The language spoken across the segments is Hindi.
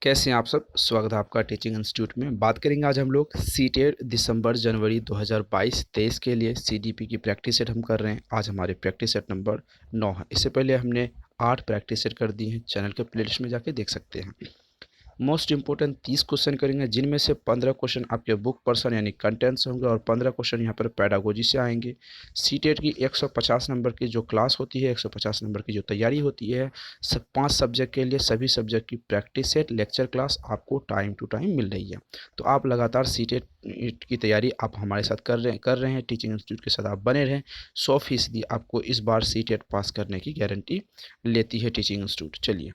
कैसे हैं आप सब। स्वागत है आपका टीचिंग इंस्टीट्यूट में। बात करेंगे आज हम लोग सीटेट दिसंबर जनवरी 2022-23 के लिए सीडीपी की प्रैक्टिस सेट हम कर रहे हैं। आज हमारे प्रैक्टिस सेट नंबर 9 है। इससे पहले हमने 8 प्रैक्टिस सेट कर दिए हैं। चैनल के प्लेलिस्ट में जाके देख सकते हैं। मोस्ट इंपॉर्टेंट 30 क्वेश्चन करेंगे, जिनमें से 15 क्वेश्चन आपके बुक पर्सन यानी कंटेंट से होंगे और 15 क्वेश्चन यहाँ पर पैडागोजी से आएंगे। सीटेट की 150 नंबर की जो क्लास होती है, 150 नंबर की जो तैयारी होती है, सब 5 सब्जेक्ट के लिए सभी सब्जेक्ट की प्रैक्टिस सेट लेक्चर क्लास आपको टाइम टू टाइम मिल रही है। तो आप लगातार सीटेट की तैयारी आप हमारे साथ कर रहे हैं। टीचिंग इंस्टीट्यूट के साथ आप बने रहें। 100% आपको इस बार सीटेट पास करने की गारंटी लेती है टीचिंग इंस्टीट्यूट। चलिए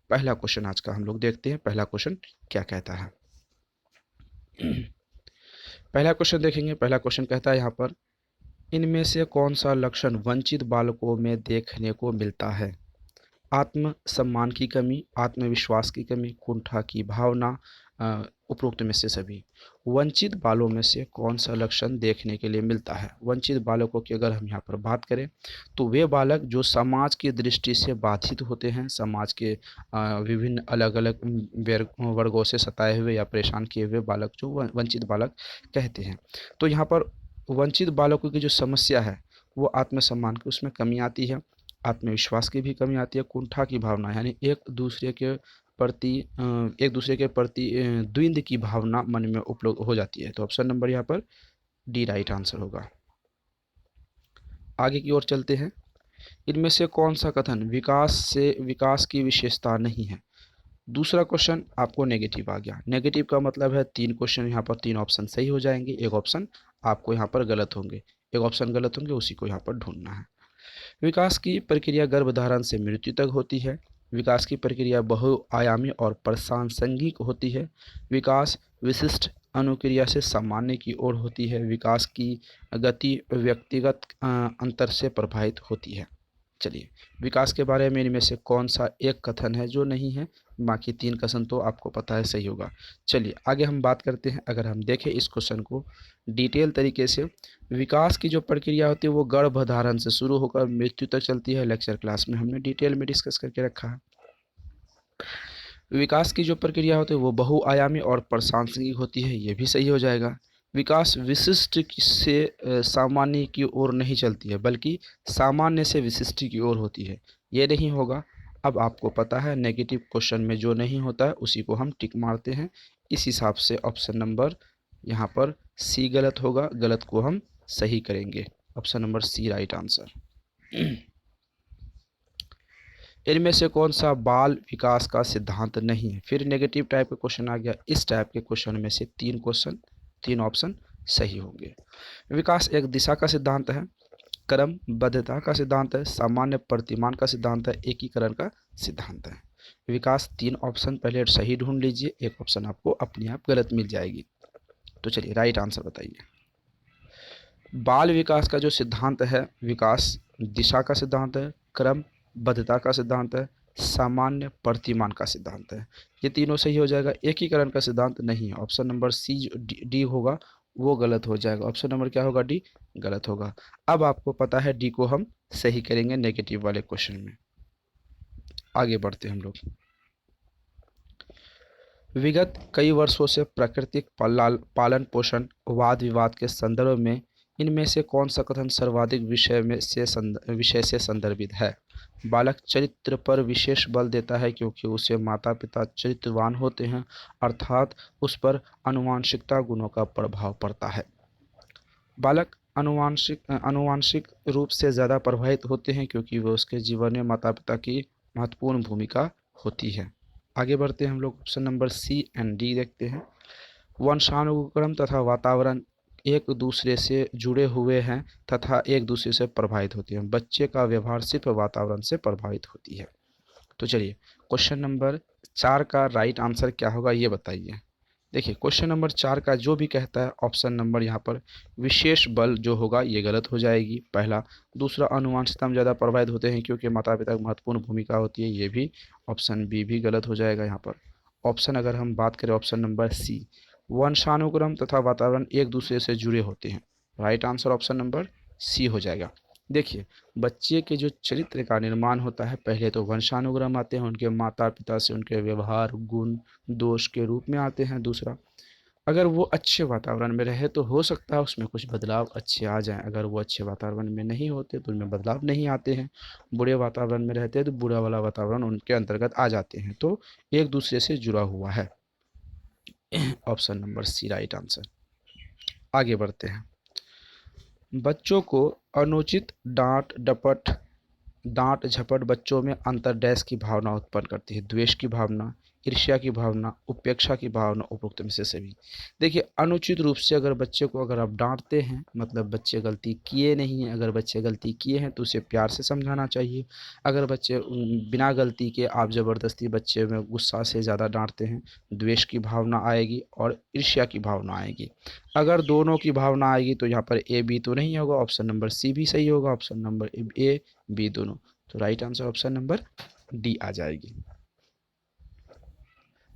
पहला क्वेश्चन आज का हम लोग देखते हैं। पहला क्वेश्चन क्या कहता है। पहला क्वेश्चन देखेंगे। पहला क्वेश्चन कहता है यहाँ पर, इनमें से कौन सा लक्षण वंचित बालकों में देखने को मिलता है? आत्म सम्मान की कमी, आत्मविश्वास की कमी, कुंठा की भावना, उपरोक्त में से सभी। वंचित बालों में से कौन सा लक्षण देखने के लिए मिलता है? वंचित बालकों की अगर हम यहाँ पर बात करें तो वे बालक जो समाज की दृष्टि से बाधित होते हैं, समाज के विभिन्न अलग अलग वर्गों से सताए हुए या परेशान किए हुए बालक जो वंचित बालक कहते हैं। तो यहाँ पर वंचित बालकों की जो समस्या है वो आत्मसम्मान की उसमें कमी आती है, आत्मविश्वास की भी कमी आती है, कुंठा की भावना यानी एक दूसरे के प्रति द्वंद्व की भावना मन में उपलब्ध हो जाती है। तो ऑप्शन नंबर यहाँ पर डी राइट आंसर होगा। आगे की ओर चलते हैं। इनमें से कौन सा कथन विकास की विशेषता नहीं है? दूसरा क्वेश्चन आपको नेगेटिव आ गया। नेगेटिव का मतलब है 3 क्वेश्चन यहाँ पर 3 ऑप्शन सही हो जाएंगे, एक ऑप्शन आपको यहाँ पर गलत होंगे, एक ऑप्शन गलत होंगे, उसी को यहाँ पर ढूंढना है। विकास की प्रक्रिया गर्भधारण से मृत्यु तक होती है। विकास की प्रक्रिया बहुआयामी और प्रासंगिक होती है। विकास विशिष्ट अनुक्रिया से सामान्य की ओर होती है। विकास की गति व्यक्तिगत अंतर से प्रभावित होती है। चलिए विकास के बारे में इनमें से कौन सा एक कथन है जो नहीं है? बाकी 3 कथन तो आपको पता है सही होगा। चलिए आगे हम बात करते हैं। अगर हम देखें इस क्वेश्चन को डिटेल तरीके से, विकास की जो प्रक्रिया होती है वो गर्भधारण से शुरू होकर मृत्यु तक चलती है। लेक्चर क्लास में हमने डिटेल में डिस्कस करके रखा है। विकास की जो प्रक्रिया होती है वो बहुआयामी और प्रासंगिक होती है, ये भी सही हो जाएगा। विकास विशिष्ट से सामान्य की ओर नहीं चलती है, बल्कि सामान्य से विशिष्ट की ओर होती है, ये नहीं होगा। अब आपको पता है नेगेटिव क्वेश्चन में जो नहीं होता है उसी को हम टिक मारते हैं। इस हिसाब से ऑप्शन नंबर यहाँ पर सी गलत होगा, गलत को हम सही करेंगे। Option number C right answer. इनमें से कौन सा बाल विकास का सिद्धांत नहीं है? फिर नेगेटिव टाइप का क्वेश्चन आ गया। इस टाइप के क्वेश्चन में से 3 ऑप्शन सही होंगे। विकास एक दिशा का सिद्धांत है, क्रमबद्धता का सिद्धांत है, सामान्य प्रतिमान का सिद्धांत है, एकीकरण का सिद्धांत है। विकास 3 ऑप्शन पहले सही ढूंढ लीजिए, एक ऑप्शन आपको अपने आप गलत मिल जाएगी। तो चलिए राइट आंसर बताइए। बाल विकास का जो सिद्धांत है, विकास दिशा का सिद्धांत है, क्रमबद्धता का सिद्धांत है, सामान्य प्रतिमान का सिद्धांत है। ये तीनों सही हो जाएगा। एकीकरण का सिद्धांत नहीं है। ऑप्शन नंबर सी जो डी होगा वो गलत हो जाएगा। ऑप्शन नंबर क्या होगा? डी गलत होगा। अब आपको पता है डी को हम सही करेंगे नेगेटिव वाले क्वेश्चन में। आगे बढ़ते हम लोग। विगत कई वर्षों से प्राकृतिक पालन पोषण वाद विवाद के संदर्भ में इनमें से कौन सा कथन सर्वाधिक विषय से संदर्भित है? बालक चरित्र पर विशेष बल देता है क्योंकि उसे माता पिता चरित्रवान होते हैं, अर्थात उस पर आनुवंशिकता गुणों का प्रभाव पड़ता है। बालक आनुवंशिक रूप से ज़्यादा प्रभावित होते हैं क्योंकि वे उसके जीवन में माता पिता की महत्वपूर्ण भूमिका होती है। आगे बढ़ते हैं हम लोग। Option number C and D देखते हैं। वंशानुक्रम तथा वातावरण एक दूसरे से जुड़े हुए हैं तथा एक दूसरे से प्रभावित होते हैं। बच्चे का व्यवहार सिर्फ वातावरण से प्रभावित होती है। तो चलिए क्वेश्चन नंबर 4 का राइट आंसर क्या होगा ये बताइए। देखिए क्वेश्चन नंबर 4 का जो भी कहता है ऑप्शन नंबर यहाँ पर विशेष बल जो होगा ये गलत हो जाएगी, पहला। दूसरा अनुवांशिकता में ज़्यादा प्रभावित होते हैं क्योंकि माता पिता की महत्वपूर्ण भूमिका होती है, ये भी ऑप्शन बी भी गलत हो जाएगा यहाँ पर। ऑप्शन अगर हम बात करें ऑप्शन नंबर सी, वंशानुक्रम तथा वातावरण एक दूसरे से जुड़े होते हैं, right answer option number C हो जाएगा। देखिए, बच्चे के जो चरित्र का निर्माण होता है, पहले तो वंशानुक्रम आते हैं, उनके माता पिता से उनके व्यवहार गुण दोष के रूप में आते हैं। दूसरा, अगर वो अच्छे वातावरण में रहे तो हो सकता है उसमें कुछ बदलाव अच्छे आ जाएं, अगर वो अच्छे वातावरण में नहीं होते तो उनमें बदलाव नहीं आते हैं। बुरे वातावरण में रहते हैं तो बुरा वाला वातावरण उनके अंतर्गत आ जाते हैं। तो एक दूसरे से जुड़ा हुआ है। Option number C right answer. आगे बढ़ते हैं। बच्चों को अनुचित डांट झपट बच्चों में अंतर्डैश की भावना उत्पन्न करती है। द्वेष की भावना, ईर्ष्या की भावना, उपेक्षा की भावना, उपरोक्त में से सभी। देखिए, अनुचित रूप से अगर बच्चे को अगर आप डांटते हैं, मतलब बच्चे गलती किए नहीं हैं। अगर बच्चे गलती किए हैं तो उसे प्यार से समझाना चाहिए। अगर बच्चे बिना गलती के आप ज़बरदस्ती बच्चे में गुस्सा से ज़्यादा डांटते हैं, द्वेष की भावना आएगी और ईर्ष्या की भावना आएगी। अगर दोनों की भावना आएगी तो यहाँ पर ए बी तो नहीं होगा, ऑप्शन नंबर सी भी सही होगा। ऑप्शन नंबर ए बी दोनों। तो right answer option number D आ जाएगी।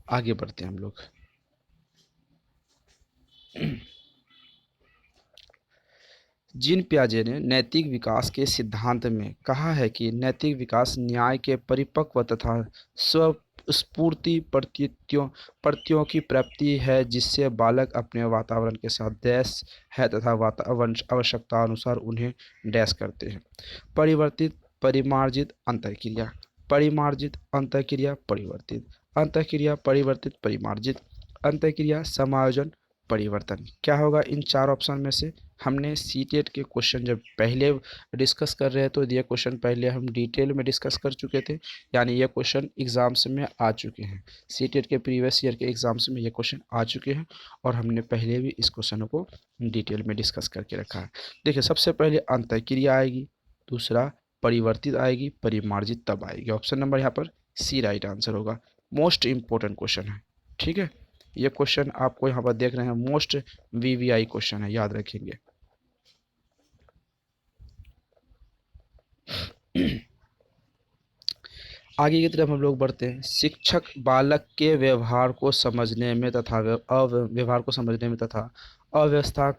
आगे बढ़ते हैं हम लोग। जीन पियाजे ने नैतिक विकास के सिद्धांत में कहा है कि नैतिक विकास न्याय के परिपक्व तथा स्वस्फूर्ति प्रतियों की प्राप्ति है, जिससे बालक अपने वातावरण के साथ डैश है तथा आवश्यकता अनुसार उन्हें डैश करते हैं। परिवर्तित परिमार्जित अंतःक्रिया, परिमार्जित अंतःक्रिया, परिवर्तित अंतःक्रिया, परिवर्तित परिमार्जित अंतःक्रिया, समायोजन, परिवर्तन। क्या होगा इन चार ऑप्शन में से? हमने सी टेट के क्वेश्चन जब पहले डिस्कस कर रहे हैं तो ये क्वेश्चन पहले हम डिटेल में डिस्कस कर चुके थे, यानी ये क्वेश्चन एग्जाम्स में आ चुके हैं। सी टेट के प्रीवियस ईयर के एग्जाम्स में ये क्वेश्चन आ चुके हैं और हमने पहले भी इस क्वेश्चन को डिटेल में डिस्कस करके रखा है। देखिए, सबसे पहले अंतःक्रिया आएगी, दूसरा परिवर्तित आएगी, परिमार्जित तब आएगी। ऑप्शन नंबर यहाँ पर सी राइट आंसर होगा। मोस्ट इम्पोर्टेंट क्वेश्चन है, ठीक है। ये क्वेश्चन आपको यहाँ पर देख रहे हैं, मोस्ट वीवीआई क्वेश्चन है, याद रखेंगे। आगे की तरफ हम लोग बढ़ते हैं। शिक्षक बालक के व्यवहार को समझने में तथा व्यवहार को समझने में तथा अव्यवस्था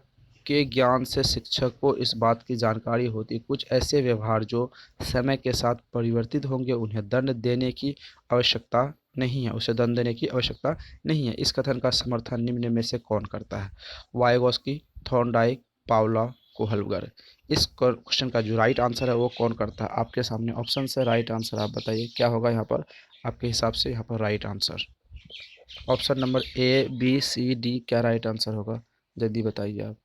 के ज्ञान से शिक्षक को इस बात की जानकारी होती है कुछ ऐसे व्यवहार जो समय के साथ परिवर्तित होंगे उन्हें दंड देने की आवश्यकता नहीं है, उसे दंड देने की आवश्यकता नहीं है। इस कथन का समर्थन निम्न में से कौन करता है? वाइगोस्की, थॉर्नडाइक, पावला, कोहलगर। इस क्वेश्चन का जो राइट आंसर है वो कौन करता है? आपके सामने ऑप्शन है, राइट आंसर आप बताइए क्या होगा यहाँ पर आपके हिसाब से? यहाँ पर right answer option number A B C D, क्या राइट आंसर होगा? जल्दी बताइए आप।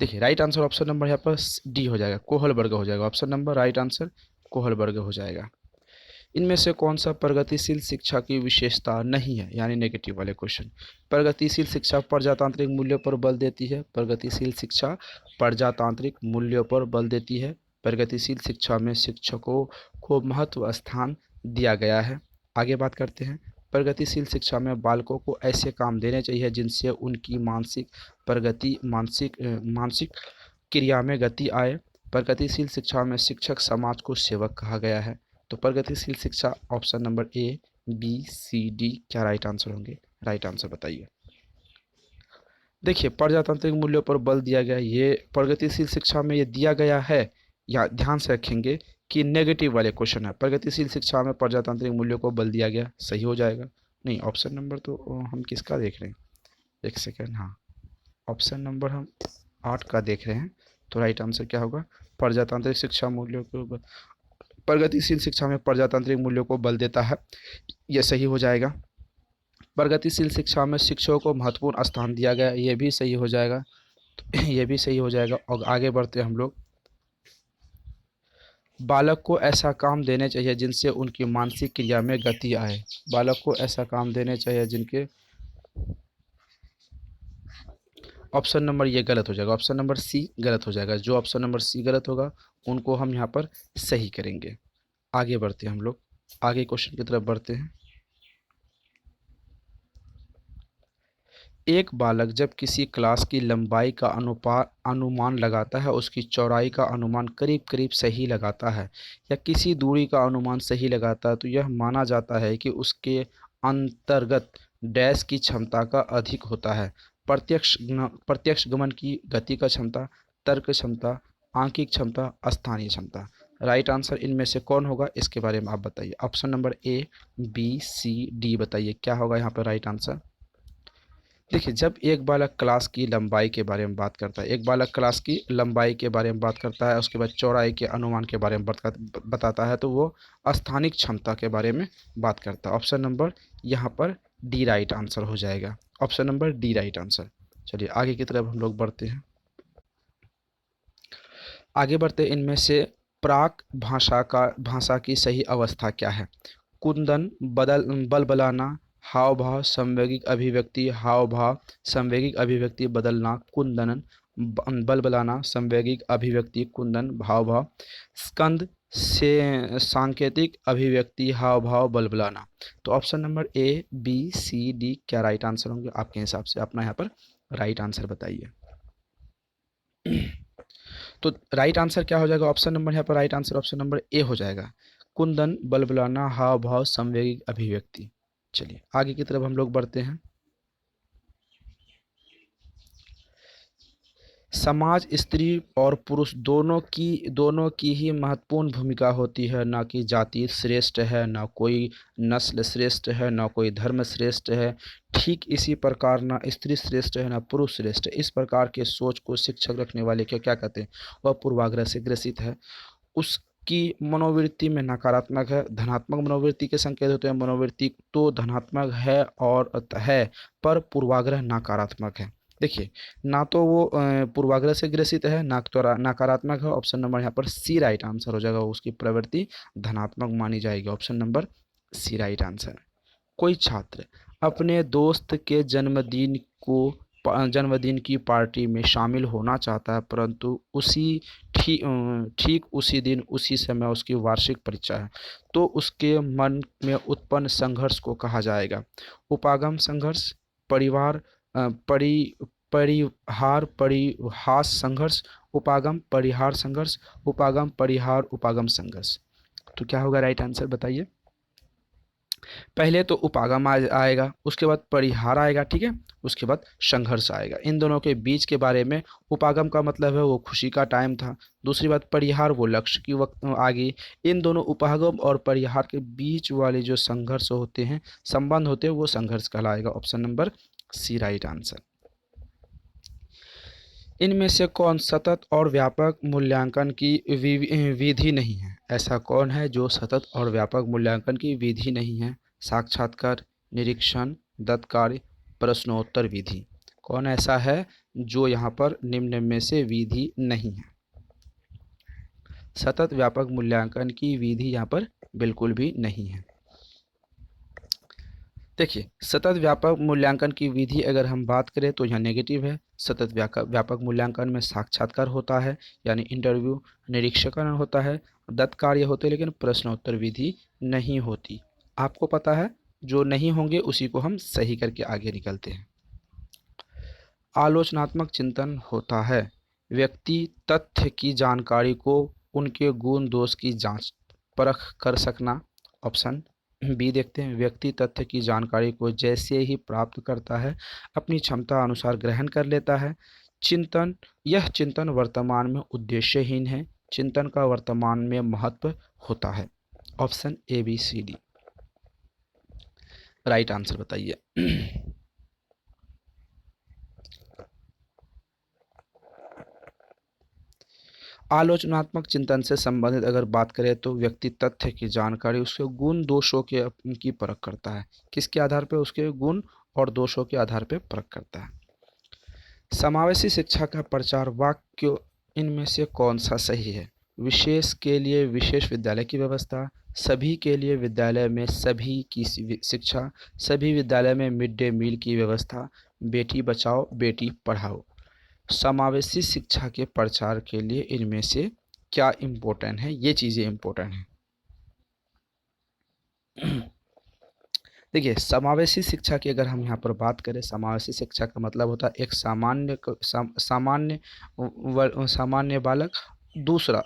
देखिए, राइट आंसर ऑप्शन नंबर यहाँ पर डी हो जाएगा, कोहलबर्ग हो जाएगा। Option number right answer Kohlberg हो जाएगा। इनमें से कौन सा प्रगतिशील शिक्षा की विशेषता नहीं है, यानी नेगेटिव वाले क्वेश्चन? प्रगतिशील शिक्षा प्रजातांत्रिक मूल्यों पर बल देती है। प्रगतिशील शिक्षा प्रजातांत्रिक मूल्यों पर बल देती है। प्रगतिशील शिक्षा में शिक्षकों को महत्व स्थान दिया गया है। आगे बात करते हैं। प्रगतिशील शिक्षा में बालकों को ऐसे काम देने चाहिए जिनसे उनकी मानसिक प्रगति मानसिक क्रिया में गति आए। प्रगतिशील शिक्षा में शिक्षक समाज को सेवक कहा गया है। तो प्रगतिशील शिक्षा option number A B C D, क्या राइट आंसर होंगे? राइट आंसर बताइए। देखिए, प्रजातांत्रिक मूल्यों पर बल दिया गया, ये प्रगतिशील शिक्षा में ये दिया गया है, या ध्यान से रखेंगे कि नेगेटिव वाले क्वेश्चन है। प्रगतिशील शिक्षा में प्रजातांत्रिक मूल्यों को बल दिया गया, सही हो जाएगा। नहीं, ऑप्शन नंबर तो हम किसका देख रहे हैं? एक सेकेंड, हाँ, ऑप्शन नंबर हम 8 का देख रहे हैं। तो राइट आंसर क्या होगा? प्रजातांत्रिक शिक्षा मूल्यों को प्रगतिशील शिक्षा में प्रजातांत्रिक मूल्यों को बल देता है, यह सही हो जाएगा। प्रगतिशील शिक्षा में शिक्षकों को महत्वपूर्ण स्थान दिया गया, ये भी सही हो जाएगा। तो ये भी सही हो जाएगा। और आगे बढ़ते हैं हम लोग। बालक को ऐसा काम देने चाहिए जिनसे उनकी मानसिक क्रिया में गति आए। बालक को ऐसा काम देने चाहिए जिनके, ऑप्शन नंबर ये गलत हो जाएगा, ऑप्शन नंबर सी गलत हो जाएगा। जो ऑप्शन नंबर सी गलत होगा उनको हम यहाँ पर सही करेंगे। आगे बढ़ते हैं हम लोग, आगे क्वेश्चन की तरफ बढ़ते हैं। एक बालक जब किसी क्लास की लंबाई का अनुमान लगाता है, उसकी चौड़ाई का अनुमान करीब करीब सही लगाता है या किसी दूरी का अनुमान सही लगाता है, तो यह माना जाता है कि उसके अंतर्गत डैश की क्षमता का अधिक होता है। प्रत्यक्ष गमन की गति का क्षमता, तर्क क्षमता, आंकिक क्षमता, स्थानीय क्षमता। राइट आंसर इनमें से कौन होगा, इसके बारे में आप बताइए। Option number A, B, C, D बताइए क्या होगा यहाँ पर राइट आंसर। देखिए, जब एक बालक क्लास की लंबाई के बारे में बात करता है, एक बालक क्लास की लंबाई के बारे में बात करता है, उसके बाद चौड़ाई के अनुमान के बारे में बताता है, तो वो स्थानिक क्षमता के बारे में बात करता है। ऑप्शन नंबर यहाँ पर डी राइट आंसर हो जाएगा। Option number D right answer. चलिए आगे की तरफ हम लोग बढ़ते हैं। आगे बढ़ते इनमें से प्राक भाषा की सही अवस्था क्या है। कुंदन, बलबलाना, हाव भाव, संवेगिक अभिव्यक्ति, हाव भाव, संवेगिक अभिव्यक्ति बदलना, कुंदन, बलबलाना, संवेगिक अभिव्यक्ति, कुंदन, भाव भाव, स्कंद से सांकेतिक अभिव्यक्ति, हाव भाव, बलबलाना। तो option number A, B, C, D क्या राइट आंसर होंगे आपके हिसाब से, अपना यहाँ पर राइट आंसर बताइए। तो राइट आंसर क्या हो जाएगा ऑप्शन नंबर, यहाँ पर राइट आंसर ऑप्शन नंबर ए हो जाएगा। कुंदन, बलबलाना, हाव भाव, संवेगिक अभिव्यक्ति। चलिए आगे की तरफ हम लोग बढ़ते हैं। समाज स्त्री और पुरुष दोनों की ही महत्वपूर्ण भूमिका होती है, ना कि जाति श्रेष्ठ है, ना कोई नस्ल श्रेष्ठ है, ना कोई धर्म श्रेष्ठ है। ठीक इसी प्रकार ना स्त्री श्रेष्ठ है, ना पुरुष श्रेष्ठ है। इस प्रकार के सोच को शिक्षक रखने वाले क्या क्या कहते हैं, वह पूर्वाग्रह से ग्रसित है। उसकी मनोवृत्ति में नकारात्मक है, धनात्मक मनोवृत्ति के संकेत होते हैं। मनोवृत्ति तो धनात्मक है और है, पर पूर्वाग्रह नकारात्मक है। देखिए, ना तो वो पूर्वाग्रह से ग्रसित है, ना तो नकारात्मक है। ऑप्शन नंबर यहाँ पर सी राइट आंसर हो जाएगा, उसकी प्रवृत्ति धनात्मक मानी जाएगी। Option number C right answer. कोई छात्र अपने दोस्त के जन्मदिन की पार्टी में शामिल होना चाहता है, परंतु ठीक उसी दिन उसी समय उसकी वार्षिक परीक्षा है, तो उसके मन में उत्पन्न संघर्ष को कहा जाएगा उपागम संघर्ष, परिवार परिहास संघर्ष, उपागम परिहार संघर्ष, उपागम परिहार उपागम संघर्ष। तो क्या होगा राइट आंसर बताइए। पहले तो उपागम आएगा, उसके बाद परिहार आएगा, ठीक है, उसके बाद संघर्ष आएगा। इन दोनों के बीच के बारे में उपागम का मतलब है वो खुशी का टाइम था, दूसरी बात परिहार वो लक्ष्य की वक्त आ गई। इन दोनों उपागम और परिहार के बीच वाले जो संघर्ष होते हैं, संबंध होते हैं, वो संघर्ष कहलाएगा। Option number C right answer. इनमें से कौन सतत और व्यापक मूल्यांकन की विधि नहीं है। ऐसा कौन है जो सतत और व्यापक मूल्यांकन की विधि नहीं है। साक्षात्कार, निरीक्षण, दत्त कार्य, प्रश्नोत्तर विधि। कौन ऐसा है जो यहाँ पर निम्न में से विधि नहीं है। सतत व्यापक मूल्यांकन की विधि यहाँ पर बिल्कुल भी नहीं है। देखिए, सतत व्यापक मूल्यांकन की विधि अगर हम बात करें तो यह नेगेटिव है। सतत व्यापक मूल्यांकन में साक्षात्कार होता है, यानी इंटरव्यू, निरीक्षण होता है, दत्त कार्य होते हैं, लेकिन प्रश्नोत्तर विधि नहीं होती। आपको पता है, जो नहीं होंगे उसी को हम सही करके आगे निकलते हैं। आलोचनात्मक चिंतन होता है। व्यक्ति तथ्य की जानकारी को उनके गुण दोष की जांच परख कर सकना। ऑप्शन बी देखते हैं। व्यक्ति तथ्य की जानकारी को जैसे ही प्राप्त करता है अपनी क्षमता अनुसार ग्रहण कर लेता है। यह चिंतन वर्तमान में उद्देश्यहीन है। चिंतन का वर्तमान में महत्व होता है। Option A, B, C, D right answer बताइए। आलोचनात्मक चिंतन से संबंधित अगर बात करें तो व्यक्ति तथ्य की जानकारी उसके गुण दोषों के की परख करता है। किसके आधार पर, उसके गुण और दोषों के आधार पर परख करता है। समावेशी शिक्षा का प्रचार वाक्य इनमें से कौन सा सही है। विशेष के लिए विशेष विद्यालय की व्यवस्था, सभी के लिए विद्यालय में सभी की शिक्षा, सभी विद्यालय में मिड डे मील की व्यवस्था, बेटी बचाओ बेटी पढ़ाओ। समावेशी शिक्षा के प्रचार के लिए इनमें से क्या इम्पोर्टेंट है, ये चीज़ें इम्पोर्टेंट हैं। देखिए, समावेशी शिक्षा की अगर हम यहाँ पर बात करें, समावेशी शिक्षा का मतलब होता है एक सामान्य बालक, दूसरा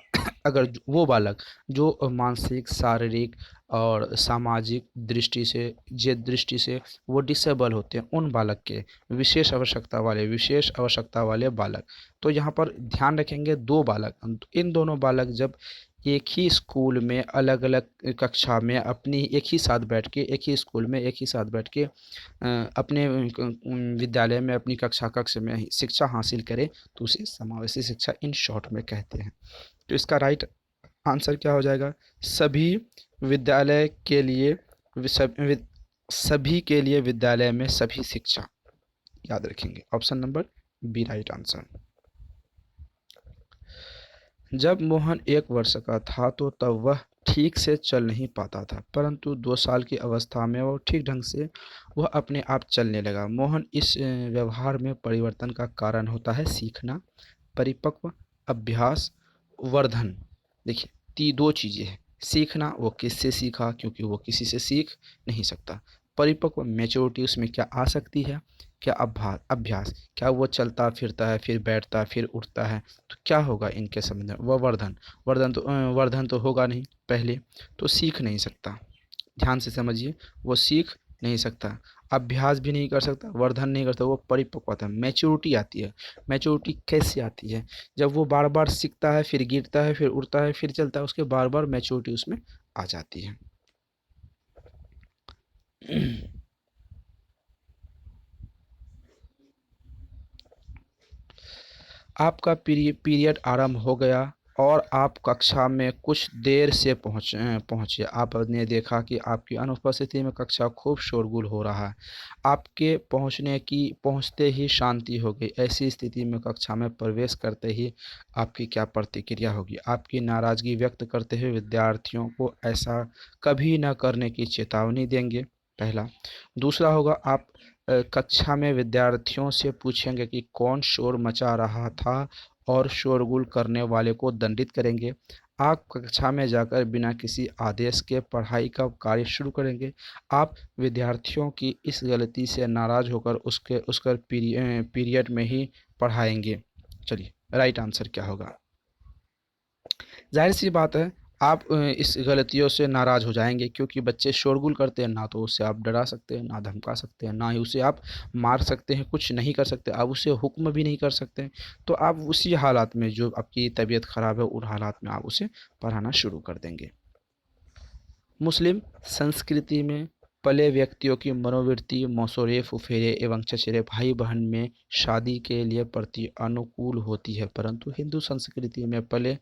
अगर वो बालक जो मानसिक, शारीरिक और सामाजिक दृष्टि से, जे दृष्टि से वो डिसेबल होते हैं, उन बालक के विशेष आवश्यकता वाले बालक। तो यहाँ पर ध्यान रखेंगे दो बालक, इन दोनों बालक जब एक ही स्कूल में अलग अलग कक्षा में अपनी एक ही साथ बैठ के, एक ही स्कूल में एक ही साथ बैठ के अपने विद्यालय में अपनी कक्ष में शिक्षा हासिल करें, तो उसे समावेशी शिक्षा इन शॉर्ट में कहते हैं। तो इसका राइट आंसर क्या हो जाएगा? सभी विद्यालय के लिए सभी के लिए विद्यालय में सभी शिक्षा, याद रखेंगे। Option number B right answer. जब मोहन 1 वर्ष का था तो तब वह ठीक से चल नहीं पाता था, परंतु 2 साल की अवस्था में वो ठीक ढंग से वह अपने आप चलने लगा। मोहन इस व्यवहार में परिवर्तन का कारण होता है सीखना, परिपक्व, अभ्यास, वर्धन। देखिए दो चीज़ें हैं। सीखना, वो किससे सीखा, क्योंकि वो किसी से सीख नहीं सकता। परिपक्व, मैच्योरिटी उसमें क्या आ सकती है, क्या अभ्यास, क्या वो चलता फिरता है, फिर बैठता, फिर उठता है, तो क्या होगा इनके संबंध में? वह वर्धन। वर्धन तो होगा नहीं पहले, तो सीख नहीं सकता। ध्यान से समझिए, वो सीख नहीं सकता, अभ्यास भी नहीं कर सकता, वर्धन नहीं कर सकता, वो परिपक्वता, मैच्योरिटी आती है। मैच्योरिटी कैसे आती है? जब वो बार बार सीखता है, फिर गिरता है, फिर उड़ता है, फिर चलता है, उसके बार बार मैच्योरिटी उसमें आ जाती है। आपका पीरियड आरंभ हो गया और आप कक्षा में कुछ देर से पहुँचे। आपने देखा कि आपकी अनुपस्थिति में कक्षा खूब शोरगुल हो रहा है। आपके पहुँचते ही शांति हो गई। ऐसी स्थिति में कक्षा में प्रवेश करते ही आपकी क्या प्रतिक्रिया होगी? आपकी नाराज़गी व्यक्त करते हुए विद्यार्थियों को ऐसा कभी न करने की चेतावनी देंगे, पहला। दूसरा होगा, आप कक्षा में विद्यार्थियों से पूछेंगे कि कौन शोर मचा रहा था और शोरगुल करने वाले को दंडित करेंगे। आप कक्षा में जाकर बिना किसी आदेश के पढ़ाई का कार्य शुरू करेंगे। आप विद्यार्थियों की इस गलती से नाराज़ होकर उसकर पीरियड में ही पढ़ाएंगे। चलिए राइट आंसर क्या होगा? जाहिर सी बात है, आप इस गलतियों से नाराज़ हो जाएंगे, क्योंकि बच्चे शोरगुल करते हैं, ना तो उससे आप डरा सकते हैं, ना धमका सकते हैं, ना ही उसे आप मार सकते हैं, कुछ नहीं कर सकते, आप उसे हुक्म भी नहीं कर सकते हैं। तो आप उसी हालात में, जो आपकी तबीयत ख़राब है, उन हालात में आप उसे पढ़ाना शुरू कर देंगे। मुस्लिम संस्कृति में पले व्यक्तियों की मनोवृत्ति मौसोरे फुफेरे एवं चचेरे भाई बहन में शादी के लिए प्रति अनुकूल होती है, परंतु हिंदू संस्कृति में पले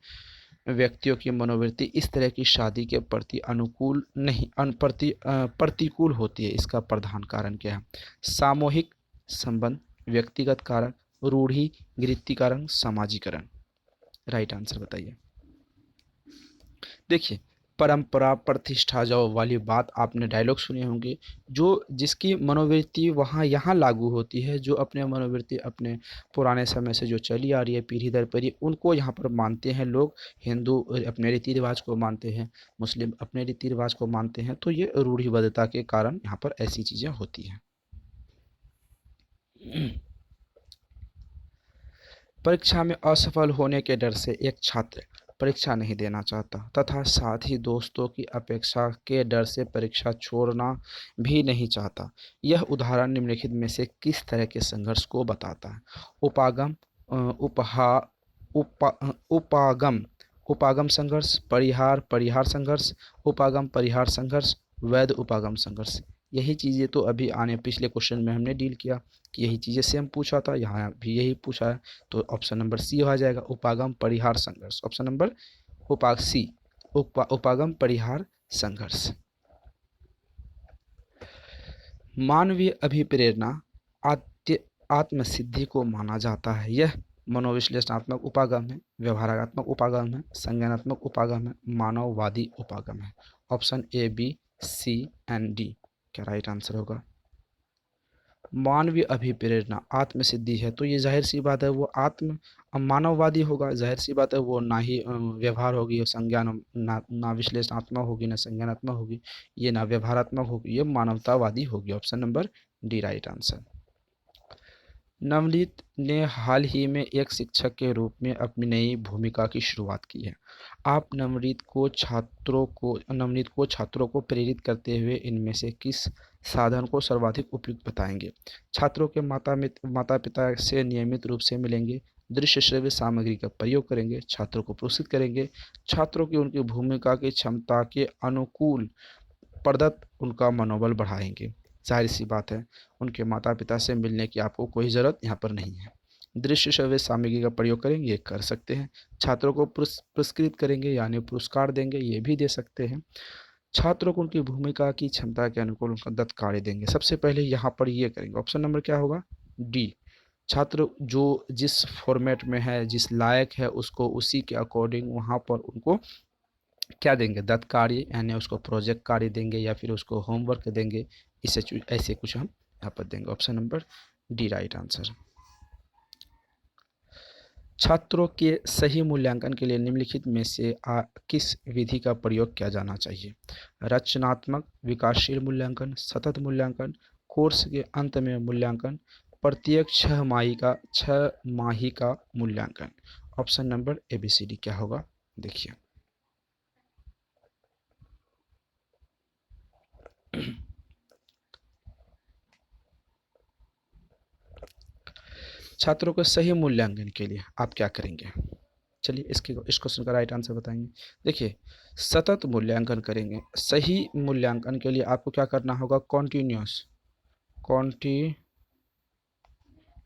व्यक्तियों की मनोवृत्ति इस तरह की शादी के प्रति अनुकूल नहीं प्रतिकूल होती है। इसका प्रधान कारण क्या है? सामूहिक संबंध, व्यक्तिगत कारक, रूढ़ि गृत्ति कारण, सामाजिकरण। राइट आंसर बताइए। देखिए, परंपरा प्रतिष्ठा जो वाली बात आपने डायलॉग सुने होंगे, जो जिसकी मनोवृत्ति वहाँ यहाँ लागू होती है, जो अपने मनोवृत्ति अपने पुराने समय से जो चली आ रही है पीढ़ी दर पीढ़ी, उनको यहाँ पर मानते हैं लोग। हिंदू अपने रीति रिवाज को मानते हैं, मुस्लिम अपने रीति रिवाज को मानते हैं, तो ये रूढ़िबद्धता के कारण यहाँ पर ऐसी चीज़ें होती हैं। परीक्षा में असफल होने के डर से एक छात्र परीक्षा नहीं देना चाहता तथा साथ ही दोस्तों की अपेक्षा के डर से परीक्षा छोड़ना भी नहीं चाहता। यह उदाहरण निम्नलिखित में से किस तरह के संघर्ष को बताता है? उपागम अ, उपहा उपा उपागम उपागम संघर्ष, परिहार संघर्ष, उपागम परिहार संघर्ष, वैध उपागम संघर्ष। यही चीज़ें तो अभी आने पिछले क्वेश्चन में हमने डील किया कि यही चीज़ें सेम पूछा था, यहाँ भी यही पूछा है। तो ऑप्शन नंबर सी हो जाएगा, उपागम परिहार संघर्ष। ऑप्शन नंबर सी, उपागम परिहार संघर्ष। मानवीय अभिप्रेरणा आत्मसिद्धि को माना जाता है। यह मनोविश्लेषणात्मक उपागम है, व्यवहारात्मक उपागम है, संज्ञानात्मक उपागम है, मानववादी उपागम है। Option A, B, C and D क्या राइट आंसर होगा? मानवीय अभिप्रेरणा आत्मसिद्धि है, तो ये जाहिर सी बात है वो आत्म मानववादी होगा। जाहिर सी बात है वो ना ही व्यवहार होगी, संज्ञान ना विश्लेषणात्मक होगी, ना संज्ञानात्मक होगी, ये ना व्यवहारात्मक होगी, ये मानवतावादी होगी। Option number D right answer. Navneet ने हाल ही में एक शिक्षक के रूप में अपनी नई भूमिका की शुरुआत की है। आप नवनीत को छात्रों को प्रेरित करते हुए इनमें से किस साधन को सर्वाधिक उपयुक्त बताएंगे? छात्रों के माता पिता से नियमित रूप से मिलेंगे, दृश्य श्रव्य सामग्री का प्रयोग करेंगे, छात्रों को प्रोत्साहित करेंगे, छात्रों की उनकी भूमिका की क्षमता के अनुकूल प्रदत्त उनका मनोबल बढ़ाएंगे। जाहिर सी बात है, उनके माता पिता से मिलने की आपको कोई ज़रूरत यहाँ पर नहीं है। दृश्य श्रव्य सामग्री का प्रयोग करेंगे, ये कर सकते हैं। छात्रों को पुरस्कृत करेंगे यानी पुरस्कार देंगे, ये भी दे सकते हैं। छात्रों को उनकी भूमिका की क्षमता के अनुकूल उनका दत्त कार्य देंगे। सबसे पहले यहाँ पर ये करेंगे। ऑप्शन नंबर क्या होगा? डी। छात्र जो जिस फॉर्मेट में है, जिस लायक है, उसको उसी के अकॉर्डिंग वहाँ पर उनको क्या देंगे? दत्त कार्य, यानी उसको प्रोजेक्ट कार्य देंगे या फिर उसको होमवर्क देंगे। इसे ऐसे कुछ हम यहाँ पर देंगे। Option number D right answer. छात्रों के सही मूल्यांकन के लिए निम्नलिखित में से किस विधि का प्रयोग किया जाना चाहिए? रचनात्मक विकासशील मूल्यांकन, सतत मूल्यांकन, कोर्स के अंत में मूल्यांकन, प्रत्येक 6 माही का मूल्यांकन। Option number A B C D क्या होगा? देखिए, छात्रों के सही मूल्यांकन के लिए आप क्या करेंगे? चलिए इस क्वेश्चन का राइट आंसर बताएंगे। देखिए, सतत मूल्यांकन करेंगे। सही मूल्यांकन के लिए आपको क्या करना होगा?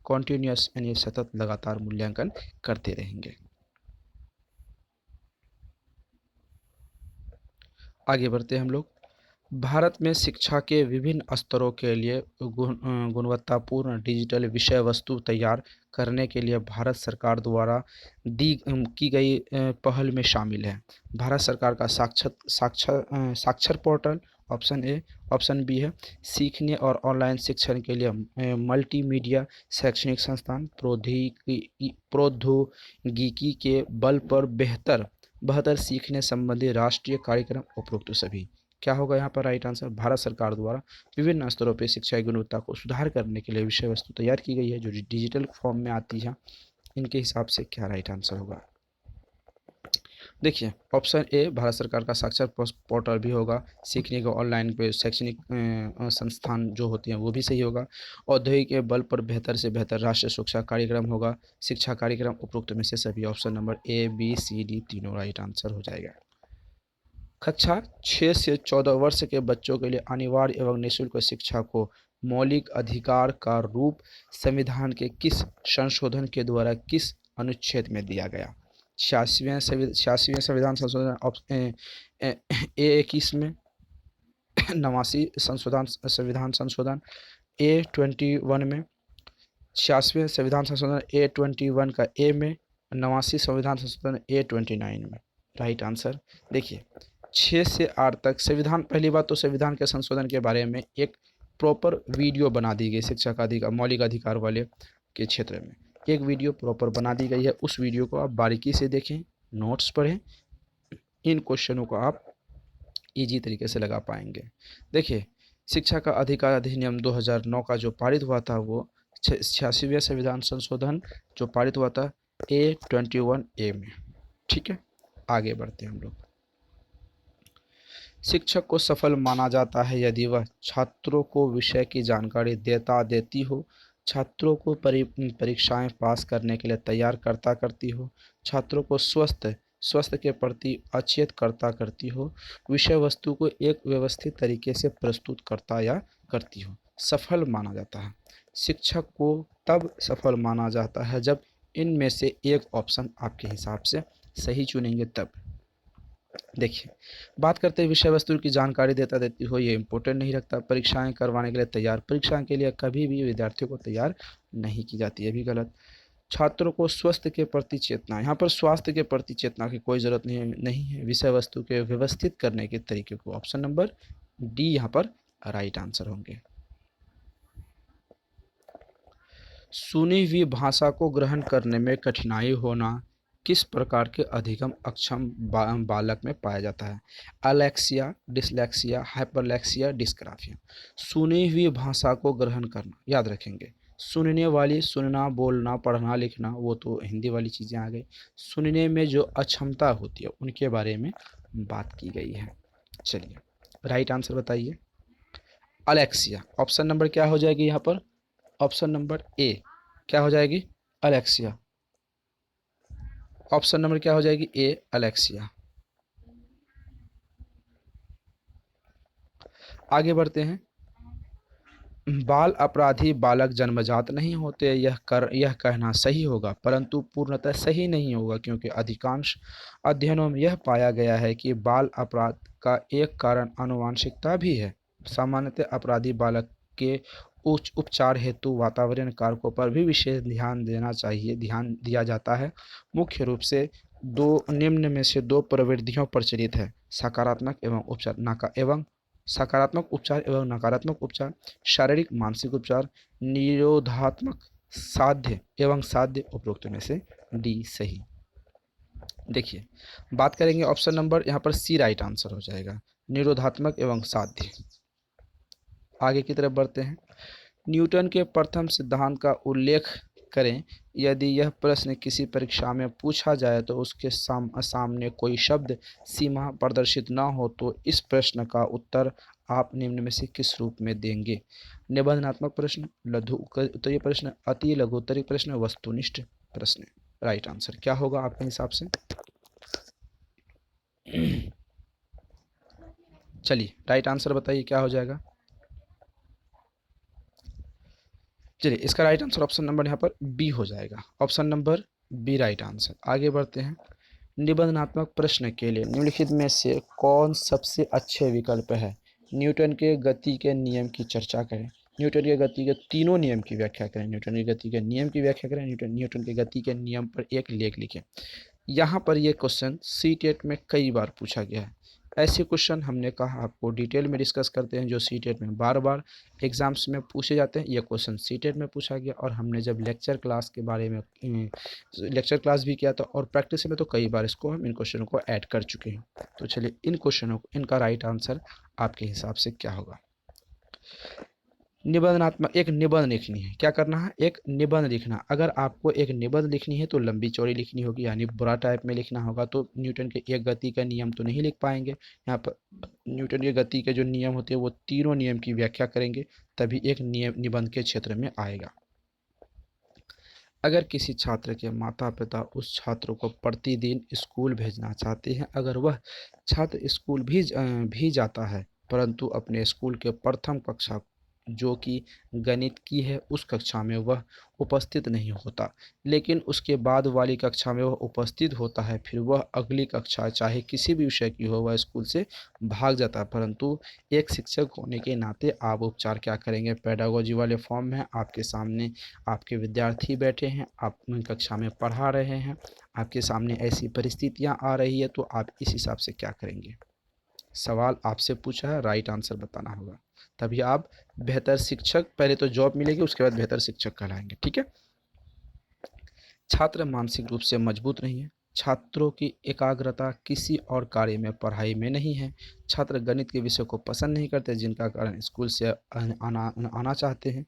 कॉन्टिन्यूस यानी सतत लगातार मूल्यांकन करते रहेंगे। आगे बढ़ते हैं हम लोग। भारत में शिक्षा के विभिन्न स्तरों के लिए गुणवत्तापूर्ण डिजिटल विषय वस्तु तैयार करने के लिए भारत सरकार द्वारा की गई पहल में शामिल है। भारत सरकार का साक्षर portal, option A. Option B है सीखने और ऑनलाइन शिक्षण के लिए मल्टीमीडिया शैक्षणिक संस्थान, प्रौद्योगिकी के बल पर बेहतर बेहतर सीखने संबंधी राष्ट्रीय कार्यक्रम, उपरोक्त सभी। क्या होगा यहाँ पर राइट आंसर? भारत सरकार द्वारा विभिन्न स्तरों पर शिक्षा की गुणवत्ता को सुधार करने के लिए विषय वस्तु तैयार की गई है जो डिजिटल फॉर्म में आती है। इनके हिसाब से क्या राइट आंसर होगा? देखिए, ऑप्शन ए भारत सरकार का साक्षर पोर्टल भी होगा। सीखने को ऑनलाइन पे शैक्षणिक संस्थान जो होते हैं वो भी सही होगा। औद्योगिक के बल पर बेहतर से बेहतर राष्ट्रीय शिक्षा कार्यक्रम होगा। शिक्षा कार्यक्रम, उपरोक्त में से सभी। Option number A B C D तीनों राइट आंसर हो जाएगा। कक्षा 6 से 14 वर्ष के बच्चों के लिए अनिवार्य एवं निःशुल्क शिक्षा को मौलिक अधिकार का रूप संविधान के किस संशोधन के द्वारा किस अनुच्छेद में दिया गया? 86वें संविधान संशोधन, ए 21 में, 89 संविधान संशोधन A21 में, 86वें संविधान संशोधन A21 का ए में, 89 संविधान संशोधन A29 में। Right answer. देखिए, 6 से 8 तक संविधान, पहली बात तो संविधान के संशोधन के बारे में एक प्रॉपर वीडियो बना दी गई शिक्षा का अधिकार, मौलिक अधिकार वाले के क्षेत्र में एक वीडियो प्रॉपर बना दी गई है। उस वीडियो को आप बारीकी से देखें, नोट्स पढ़ें, इन क्वेश्चनों को आप इजी तरीके से लगा पाएंगे। देखिए, शिक्षा का अधिकार अधिनियम 2009 का जो पारित हुआ था वो 86वें संविधान संशोधन जो पारित हुआ था A21A में। ठीक है, आगे बढ़ते हैं हम लोग। शिक्षक को सफल माना जाता है यदि वह छात्रों को विषय की जानकारी देती हो, छात्रों को परीक्षाएं पास करने के लिए तैयार करती हो, छात्रों को स्वास्थ्य के प्रति अचेत करती हो, विषय वस्तु को एक व्यवस्थित तरीके से प्रस्तुत करती हो। सफल माना जाता है। शिक्षक को तब सफल माना जाता है जब इनमें से एक ऑप्शन आपके हिसाब से सही चुनेंगे तब। देखिए, बात करते हैं विषय वस्तु की जानकारी देती हो, ये इंपॉर्टेंट नहीं रखता। परीक्षाएं करवाने के लिए तैयार, परीक्षा के लिए कभी भी विद्यार्थियों को तैयार नहीं की जाती है, भी गलत। छात्रों को स्वास्थ्य के प्रति चेतना, यहाँ पर स्वास्थ्य के प्रति चेतना की कोई ज़रूरत नहीं है। विषय वस्तु के व्यवस्थित करने के तरीके को, ऑप्शन नंबर डी यहाँ पर राइट आंसर होंगे। सुनी हुई भाषा को ग्रहण करने में कठिनाई होना किस प्रकार के अधिगम अक्षम बालक में पाया जाता है? Alexia, dyslexia, hyperlexia, dysgraphia. सुनी हुई भाषा को ग्रहण करना, याद रखेंगे, सुनने वाली, सुनना, बोलना, पढ़ना, लिखना, वो तो हिंदी वाली चीज़ें आ गई। सुनने में जो अक्षमता होती है उनके बारे में बात की गई है। चलिए राइट आंसर बताइए। अलेक्सिया, ऑप्शन नंबर क्या हो जाएगी यहाँ पर? ऑप्शन नंबर ए क्या हो जाएगी? अलेक्सिया। ऑप्शन नंबर क्या हो जाएगी? ए अलेक्सिया। आगे बढ़ते हैं। बाल अपराधी बालक जन्मजात नहीं होते, यह कहना सही होगा, परंतु पूर्णतः सही नहीं होगा, क्योंकि अधिकांश अध्ययनों में यह पाया गया है कि बाल अपराध का एक कारण आनुवंशिकता भी है। सामान्यतः अपराधी बालक के उच्च उपचार हेतु वातावरण कारकों पर भी विशेष ध्यान दिया जाता है। मुख्य रूप से दो निम्न में से दो प्रवृत्तियों प्रचलित है: सकारात्मक उपचार एवं नकारात्मक उपचार, शारीरिक मानसिक उपचार, निरोधात्मक, साध्य एवं साध्य। उपरोक्त में से डी सही। देखिए बात करेंगे ऑप्शन नंबर, यहाँ पर सी राइट आंसर हो जाएगा, निरोधात्मक एवं साध्य। आगे की तरफ बढ़ते हैं। न्यूटन के प्रथम सिद्धांत का उल्लेख करें। यदि यह प्रश्न किसी परीक्षा में पूछा जाए तो उसके सामने कोई शब्द सीमा प्रदर्शित न हो तो इस प्रश्न का उत्तर आप निम्न में से किस रूप में देंगे? निबंधात्मक प्रश्न, लघु उत्तरीय प्रश्न, अति लघु उत्तरीय प्रश्न, वस्तुनिष्ठ प्रश्न। राइट आंसर क्या होगा आपके हिसाब से? चलिए राइट आंसर बताइए क्या हो जाएगा। चलिए इसका राइट आंसर ऑप्शन नंबर यहाँ पर बी हो जाएगा। Option number B right answer. आगे बढ़ते हैं। निबंधात्मक प्रश्न के लिए निम्नलिखित में से कौन सबसे अच्छे विकल्प है? न्यूटन के गति के नियम की चर्चा करें, न्यूटन के गति के तीनों नियम की व्याख्या करें, न्यूटन की गति के नियम की व्याख्या करें, न्यूटन के गति के नियम पर एक लेख लिखें। यहाँ पर ये क्वेश्चन सी टेट में कई बार पूछा गया है। ऐसे क्वेश्चन हमने कहा आपको डिटेल में डिस्कस करते हैं, जो सी टेट में बार बार एग्जाम्स में पूछे जाते हैं। ये क्वेश्चन सी टेट में पूछा गया, और हमने जब लेक्चर क्लास के बारे में लेक्चर क्लास भी किया था, और प्रैक्टिस में तो कई बार इसको हम इन क्वेश्चनों को ऐड कर चुके हैं। तो चलिए इन क्वेश्चनों को, इनका राइट आंसर आपके हिसाब से क्या होगा? निबंधात्मक एक निबंध लिखनी है। क्या करना है? एक निबंध लिखना। अगर आपको एक निबंध लिखनी है तो लंबी चौड़ी लिखनी होगी, यानी बुरा टाइप में लिखना होगा। तो न्यूटन के एक गति का नियम तो नहीं लिख पाएंगे। यहाँ पर न्यूटन की गति के जो नियम होते हैं वो तीनों नियम की व्याख्या करेंगे, तभी एक नियम निबंध के क्षेत्र में आएगा। अगर किसी छात्र के माता पिता उस छात्र को प्रतिदिन स्कूल भेजना चाहते हैं, अगर वह छात्र स्कूल भी जाता है, परंतु अपने स्कूल के प्रथम कक्षा जो कि गणित की है उस कक्षा में वह उपस्थित नहीं होता, लेकिन उसके बाद वाली कक्षा में वह उपस्थित होता है, फिर वह अगली कक्षा चाहे किसी भी विषय की हो वह स्कूल से भाग जाता है, परंतु एक शिक्षक होने के नाते आप उपचार क्या करेंगे? पेडागोजी वाले फॉर्म में आपके सामने आपके विद्यार्थी बैठे हैं, आप कक्षा में पढ़ा रहे हैं, आपके सामने ऐसी परिस्थितियां आ रही है, तो आप इस हिसाब से क्या करेंगे? सवाल आपसे पूछा है, राइट आंसर बताना होगा, तभी आप बेहतर शिक्षक, पहले तो जॉब मिलेगी उसके बाद बेहतर शिक्षक कहलाएंगे। ठीक है। छात्र मानसिक रूप से मजबूत नहीं है। छात्रों की एकाग्रता किसी और कार्य में, पढ़ाई में नहीं है। छात्र गणित के विषय को पसंद नहीं करते, जिनका कारण स्कूल से आना चाहते हैं।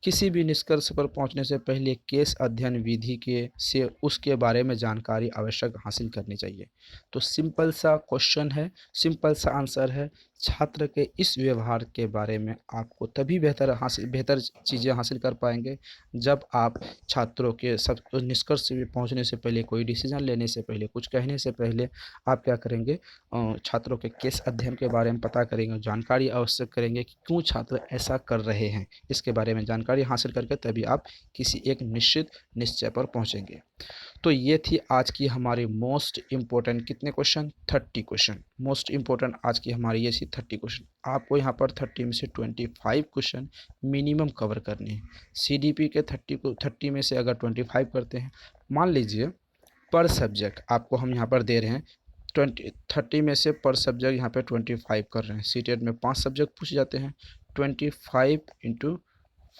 किसी भी निष्कर्ष पर पहुंचने से पहले केस अध्ययन विधि के से उसके बारे में जानकारी आवश्यक हासिल करनी चाहिए। तो सिंपल सा क्वेश्चन है, सिंपल सा आंसर है। छात्र के इस व्यवहार के बारे में आपको तभी बेहतर चीज़ें हासिल कर पाएंगे जब आप छात्रों के सब निष्कर्ष पे पहुंचने से पहले, कोई डिसीजन लेने से पहले, कुछ कहने से पहले आप क्या करेंगे? छात्रों के केस अध्ययन के बारे में पता करेंगे, जानकारी आवश्यक करेंगे कि क्यों छात्र ऐसा कर रहे हैं। इसके बारे में जानकारी हासिल करके तभी आप किसी एक निश्चित निश्चय पर पहुंचेंगे। तो ये थी आज की हमारी मोस्ट इम्पोर्टेंट कितने क्वेश्चन? 30 क्वेश्चन। मोस्ट इम्पोर्टेंट आज की हमारी ये थी 30 क्वेश्चन। आपको यहाँ पर 30 में से 25 क्वेश्चन मिनिमम कवर करने हैं। सीडीपी के 30 में से अगर 25 करते हैं, मान लीजिए पर सब्जेक्ट आपको हम यहाँ पर दे रहे हैं 30 में से पर सब्जेक्ट यहाँ पे 25 कर रहे हैं। सीटेट में 5 सब्जेक्ट पूछ जाते हैं, 25 इंटू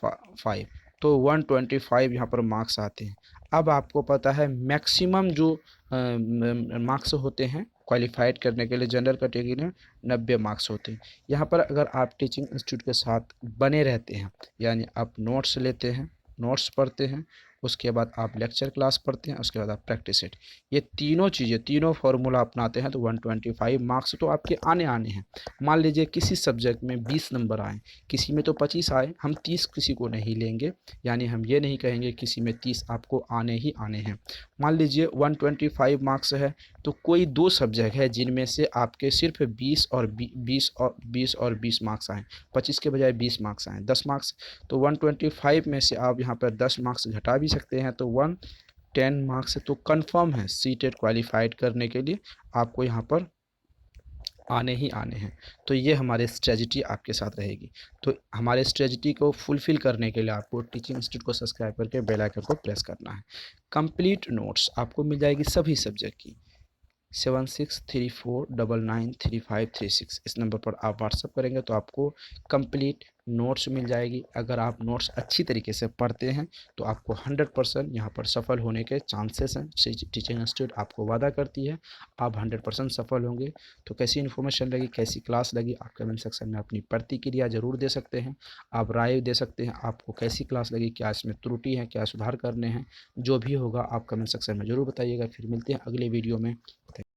5 तो 125 यहाँ पर मार्क्स आते हैं। अब आपको पता है मैक्सिमम जो मार्क्स होते हैं क्वालिफाइड करने के लिए जनरल कैटेगरी में 90 मार्क्स होते हैं। यहाँ पर अगर आप टीचिंग इंस्टीट्यूट के साथ बने रहते हैं, यानी आप नोट्स लेते हैं, नोट्स पढ़ते हैं, उसके बाद आप लेक्चर क्लास पढ़ते हैं, उसके बाद आप प्रैक्टिस सेट, ये तीनों चीज़ें, तीनों फार्मूला अपनाते हैं तो 125 मार्क्स तो आपके आने आने हैं। मान लीजिए किसी सब्जेक्ट में 20 नंबर आए, किसी में तो 25 आए, हम 30 किसी को नहीं लेंगे, यानी हम ये नहीं कहेंगे किसी में 30 आपको आने ही आने हैं। मान लीजिए 125 मार्क्स है तो कोई 2 सब्जेक्ट है जिनमें से आपके सिर्फ 20 और 20 मार्क्स आए, 25 के बजाय 20 मार्क्स आए, 10 मार्क्स, तो 125 में से आप यहाँ पर 10 मार्क्स घटा भी सकते हैं, तो 110 मार्क्स तो कंफर्म है सीटेट क्वालिफाइड करने के लिए आपको यहाँ पर आने ही आने हैं। तो ये हमारे स्ट्रेटजी आपके साथ रहेगी। तो हमारे स्ट्रेटजी को फुलफ़िल करने के लिए आपको टीचिंग इंस्टीट्यूट को सब्सक्राइब करके बेल आइकन को प्रेस करना है। कंप्लीट नोट्स आपको मिल जाएगी सभी सब्जेक्ट की, 7634993536 इस नंबर पर आप व्हाट्सअप करेंगे तो आपको कंप्लीट नोट्स मिल जाएगी। अगर आप नोट्स अच्छी तरीके से पढ़ते हैं तो आपको 100% यहाँ पर सफल होने के चांसेस हैं। टीचिंग इंस्टीट्यूट आपको वादा करती है आप 100% सफल होंगे। तो कैसी इन्फॉर्मेशन लगी, कैसी क्लास लगी, आप कमेंट सेक्शन में अपनी प्रतिक्रिया ज़रूर दे सकते हैं, आप राय दे सकते हैं, आपको कैसी क्लास लगी, क्या इसमें त्रुटि है, क्या सुधार करने हैं, जो भी होगा आप कमेंट सेक्शन में ज़रूर बताइएगा। फिर मिलते हैं अगले वीडियो में।